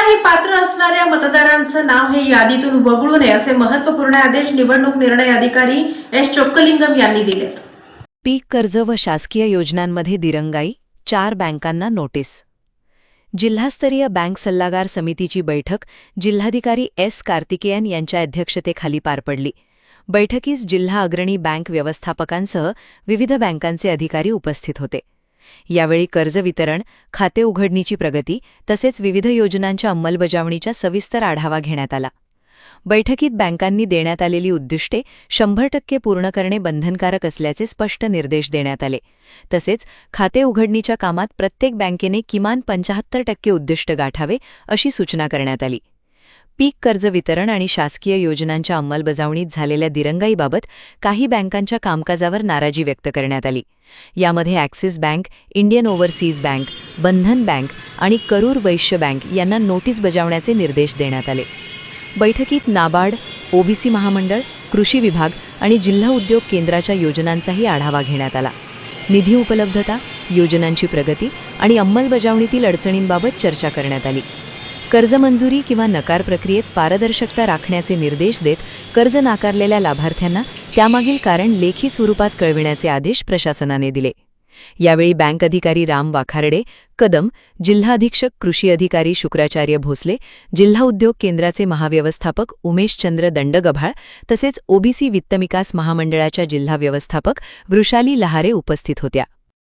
कोणत्याही पात्र असणाऱ्या मतदारांचं नाव हे यादीतून वगळू नये असे महत्त्वपूर्ण आदेश निवडणूक निर्णय अधिकारी एस चोक्कलिंगम यांनी दिलेत. पीक कर्ज व शासकीय योजनांमध्ये दिरंगाई, 4 बँकांना नोटीस. जिल्हास्तरीय बँक सल्लागार समितीची बैठक जिल्हाधिकारी एस कार्तिकेयन यांच्या अध्यक्षतेखाली पार पडली. बैठकीस जिल्हा अग्रणी बँक व्यवस्थापकांसह विविध बँकांचे अधिकारी उपस्थित होते. यावेळी कर्ज वितरण, खाते उघडणीची प्रगती तसेच विविध योजनांच्या अंमलबजावणीचा सविस्तर आढावा घेण्यात आला. बैठकीत बँकांनी देण्यात आलेली उद्दिष्टे 100% पूर्ण करणे बंधनकारक असल्याचे स्पष्ट निर्देश देण्यात आले. तसेच खाते उघडणीच्या कामात प्रत्येक बँकेने किमान 75% उद्दिष्ट गाठावे अशी सूचना करण्यात आली. पीक कर्ज वितरण आणि शासकीय योजनांच्या अंमलबजावणीत झालेल्या दिरंगाईबाबत काही बँकांच्या कामकाजावर नाराजी व्यक्त करण्यात आली. यामध्ये Axis bank, Indian overseas bank, Bandhan bank आणि करूर वैश्य बँक यांना नोटीस बजावण्याचे निर्देश देण्यात आले. बैठकीत नाबार्ड, ओबीसी महामंडळ, कृषी विभाग आणि जिल्हा उद्योग केंद्राच्या योजनांचाही आढावा घेण्यात आला. निधी उपलब्धता, योजनांची प्रगती आणि अंमलबजावणीतील अडचणींबाबत चर्चा करण्यात आली. कर्ज मंजुरी किंवा नकार प्रक्रियेत पारदर्शकता राखण्याचे निर्देश देत कर्ज नाकारलेल्या लाभार्थ्यांना त्यामागील कारण लेखी स्वरूपात कळविण्याचे आदेश प्रशासनाने दिले. यावेळी बँक अधिकारी राम वाखारडे, कदम, जिल्हा अधीक्षक कृषी अधिकारी शुक्राचार्य भोसले, जिल्हा उद्योग केंद्राचे महाव्यवस्थापक उमेशचंद्र दंडगभाळ तसेच ओबीसी वित्तविकास महामंडळाच्या जिल्हा व्यवस्थापक वृषाली लहारे उपस्थित होत्या.